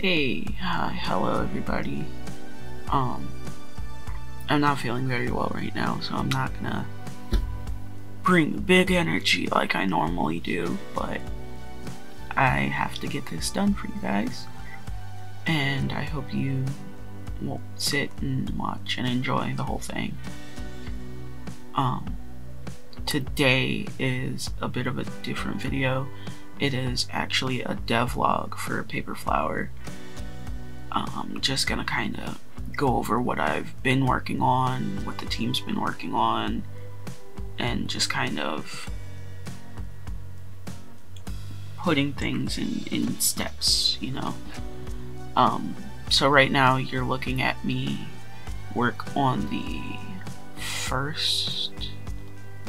Hey, hi, hello everybody. I'm not feeling very well right now, so I'm not gonna bring the big energy like I normally do, but I have to get this done for you guys, and I hope you will sit and watch and enjoy the whole thing. Today is a bit of a different video. It is actually a devlog for Paper Flower. I'm just gonna kind of go over what I've been working on, what the team's been working on, and just kind of putting things in steps, you know. So right now you're looking at me work on the first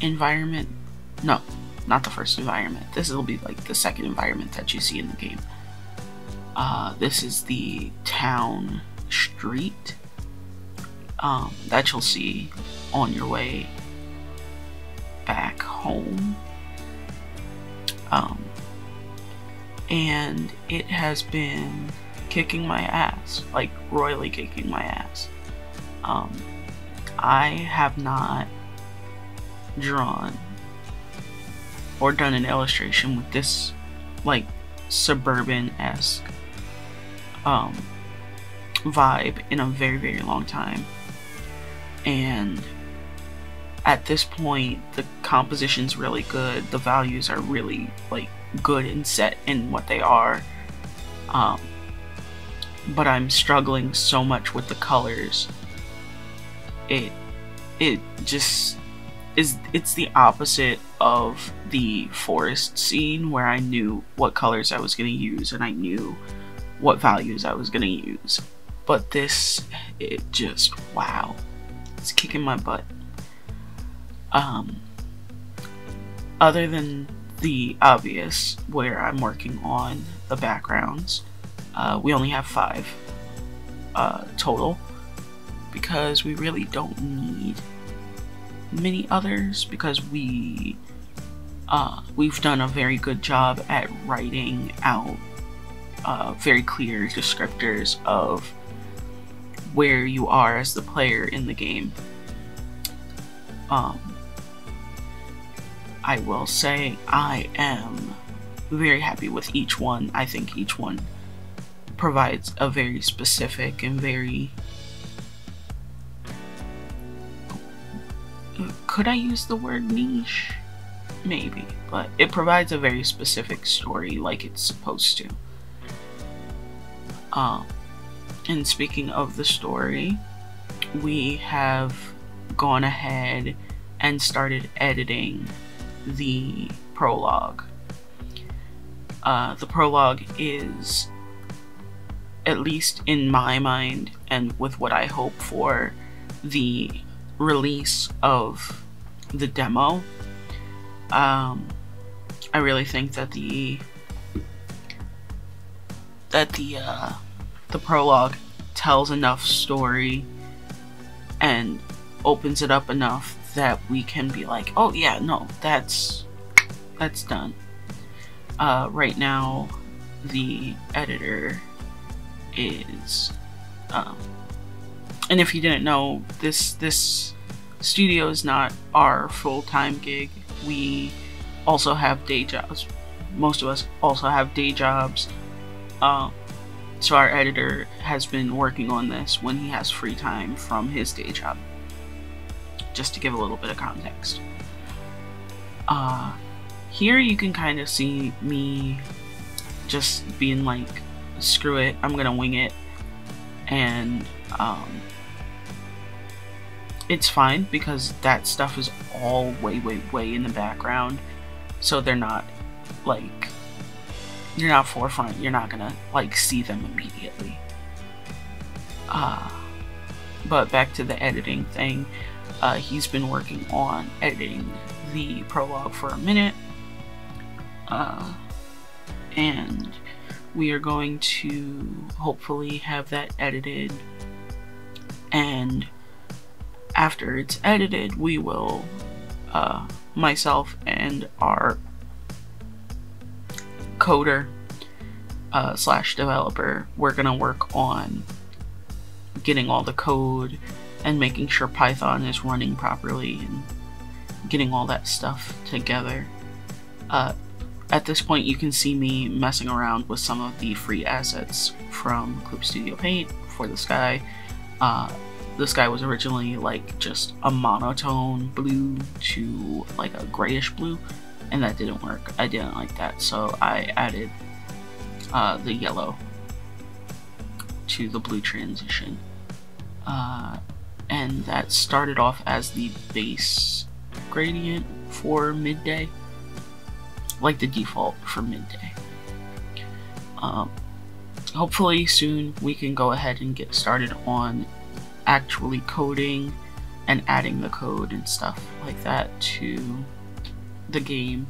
environment. No, not the first environment. This will be like the second environment that you see in the game. This is the town street that you'll see on your way back home. And it has been kicking my ass, like royally kicking my ass. I have not drawn or done an illustration with this like suburban-esque vibe in a very long time, and at this point the composition's really good, the values are really like good and set in what they are, but I'm struggling so much with the colors. It just is, it's the opposite of the forest scene where I knew what colors I was going to use and I knew what values I was going to use. But this, it just, wow, it's kicking my butt. Other than the obvious where I'm working on the backgrounds, we only have 5 total, because we really don't need many others, because we've done a very good job at writing out very clear descriptors of where you are as the player in the game. I will say I am very happy with each one. I think each one provides a very specific and very, could I use the word niche? Maybe, but it provides a very specific story like it's supposed to. And speaking of the story, we have gone ahead and started editing the prologue. The prologue is, at least in my mind and with what I hope for, the release of the demo. I really think that the prologue tells enough story and opens it up enough that we can be like, oh yeah, no, that's done. Right now the editor is and if you didn't know, this studio is not our full-time gig. We also have day jobs. Most of us also have day jobs. So our editor has been working on this when he has free time from his day job. Just to give a little bit of context. Here you can kind of see me just being like, screw it, I'm gonna wing it. And it's fine because that stuff is all way in the background. So they're not like, you're not forefront, you're not gonna like see them immediately. But back to the editing thing, he's been working on editing the prologue for a minute, and we are going to hopefully have that edited, and after it's edited we will, myself and our coder slash developer, we're gonna work on getting all the code and making sure Python is running properly and getting all that stuff together. At this point, you can see me messing around with some of the free assets from Clip Studio Paint for the sky. The sky was originally like just a monotone blue to like a grayish blue, and that didn't work. I didn't like that, so I added the yellow to the blue transition. And that started off as the base gradient for midday, like the default for midday. Hopefully soon we can go ahead and get started on actually coding and adding the code and stuff like that to the game.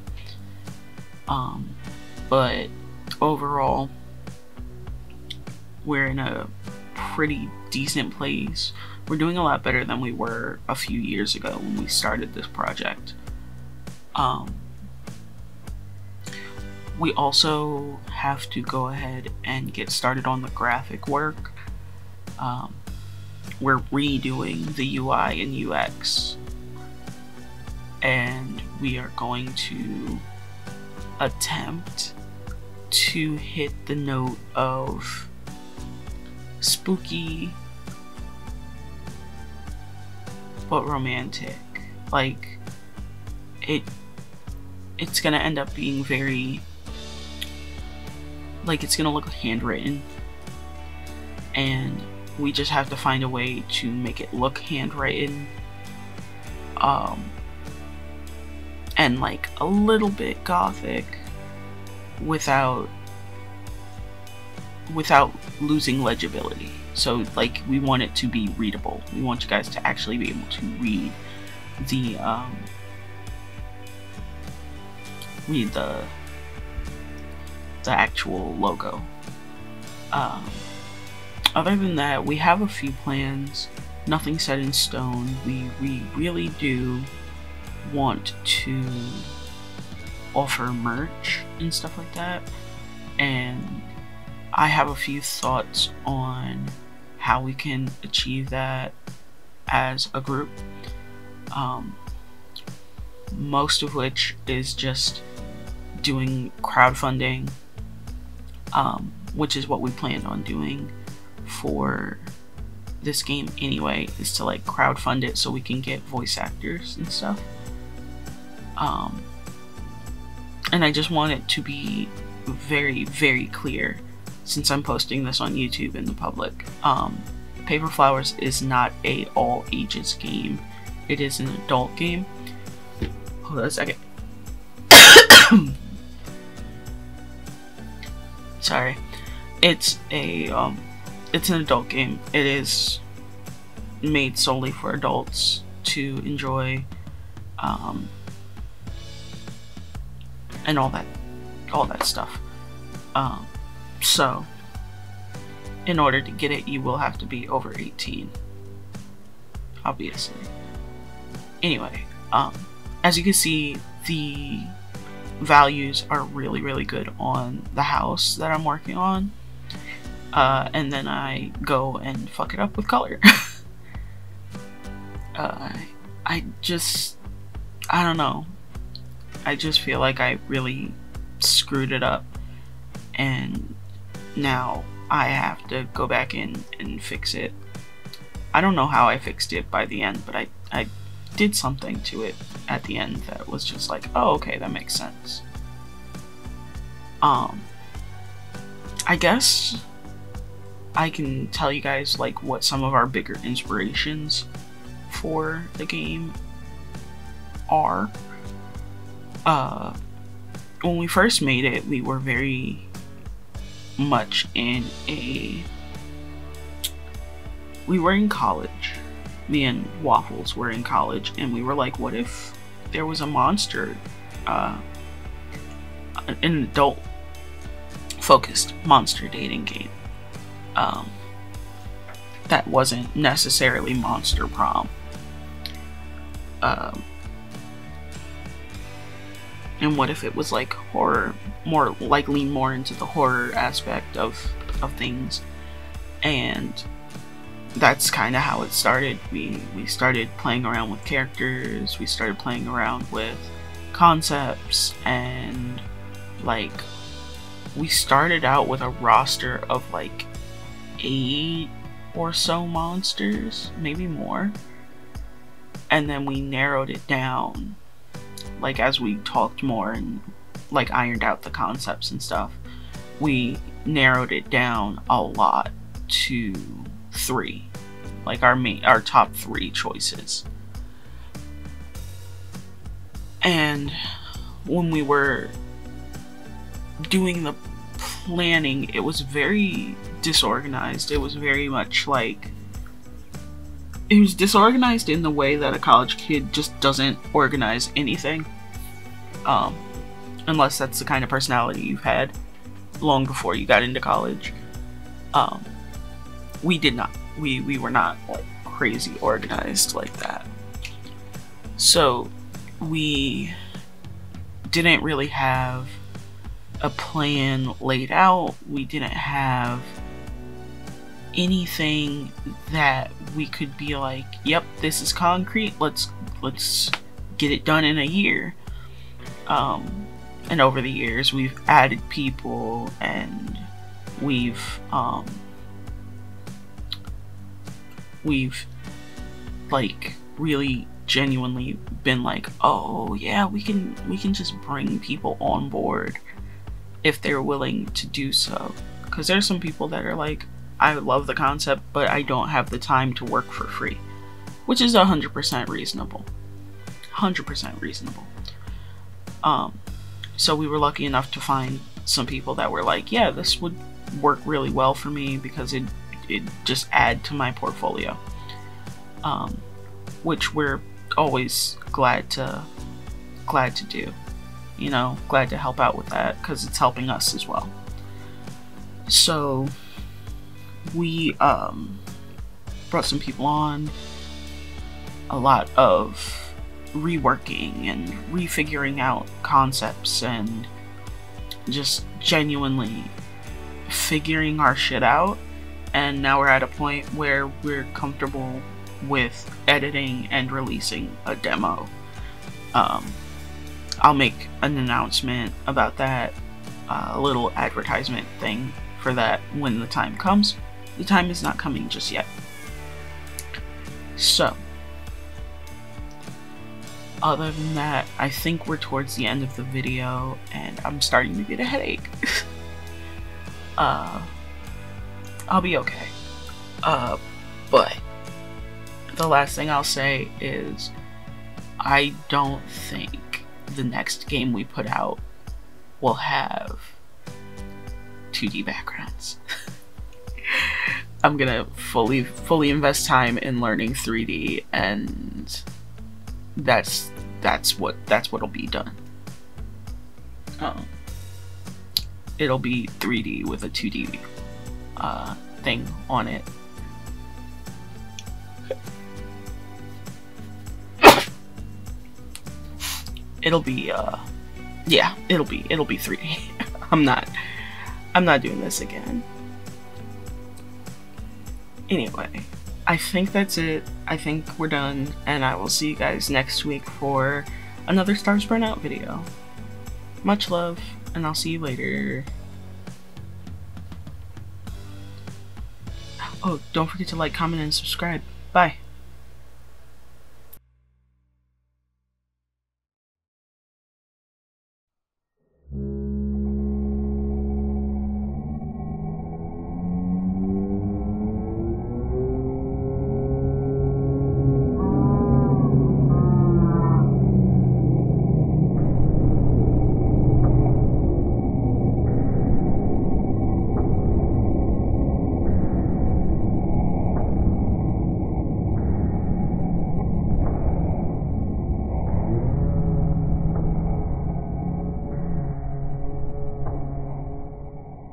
But overall, we're in a pretty decent place. We're doing a lot better than we were a few years ago when we started this project. We also have to go ahead and get started on the graphic work. We're redoing the UI and UX, and we are going to attempt to hit the note of spooky but romantic. Like, it's gonna end up being very, like, it's gonna look handwritten, and we just have to find a way to make it look handwritten, and like a little bit gothic without losing legibility. So like, we want it to be readable. We want you guys to actually be able to read the actual logo. Other than that, we have a few plans, nothing set in stone. We really do want to offer merch and stuff like that, and I have a few thoughts on how we can achieve that as a group, most of which is just doing crowdfunding, which is what we planned on doing for this game anyway, is to like crowdfund it so we can get voice actors and stuff. And I just want it to be very, very clear, since I'm posting this on YouTube in the public. Paper Flowers is not a all ages game. It is an adult game. Hold on a second. Sorry. It's an adult game. It is made solely for adults to enjoy, and all that stuff. So in order to get it, you will have to be over 18, obviously. Anyway, as you can see, the values are really, really good on the house that I'm working on, and then I go and fuck it up with color. I don't know. I just feel like I really screwed it up, and now I have to go back in and fix it. I don't know how I fixed it by the end, but I did something to it at the end that was just like, oh, okay, that makes sense. I guess I can tell you guys like what some of our bigger inspirations for the game are. When we first made it, we were very much we were in college. Me and Waffles were in college, and we were like, what if there was a monster, an adult focused monster dating game, that wasn't necessarily Monster Prom. And what if it was like horror more like lean more into the horror aspect of things, and that's kind of how it started. We started playing around with characters, we started playing around with concepts, and like we started out with a roster of like 8 or so monsters, maybe more, and then we narrowed it down like as we talked more and like ironed out the concepts and stuff. We narrowed it down a lot to 3, like our top 3 choices. And when we were doing the planning, it was very disorganized. It was very much like, it was disorganized in the way that a college kid just doesn't organize anything, unless that's the kind of personality you've had long before you got into college. We did not. We were not like crazy organized like that. So we didn't really have a plan laid out. We didn't have anything that we could be like, yep, this is concrete, let's get it done in a year. And over the years we've added people, and we've like really genuinely been like, oh yeah, we can just bring people on board if they're willing to do so. Because there's some people that are like, I love the concept, but I don't have the time to work for free, which is 100% reasonable. 100% reasonable. So we were lucky enough to find some people that were like, yeah, this would work really well for me because it just add to my portfolio. Which we're always glad to do, you know, glad to help out with that because it's helping us as well. So we brought some people on, a lot of reworking and refiguring out concepts and just genuinely figuring our shit out, and now we're at a point where we're comfortable with editing and releasing a demo. I'll make an announcement about that, a little advertisement thing for that when the time comes. The time is not coming just yet. So, other than that, I think we're towards the end of the video, and I'm starting to get a headache. I'll be okay. But the last thing I'll say is, I don't think the next game we put out will have 2D backgrounds. I'm gonna fully invest time in learning 3D, and that's what'll be done. It'll be 3D with a 2D thing on it. It'll be yeah, it'll be 3D. I'm not doing this again. Anyway, I think that's it. I think we're done, and I will see you guys next week for another Stars Burn Out video. Much love, and I'll see you later. Oh, don't forget to like, comment, and subscribe. Bye.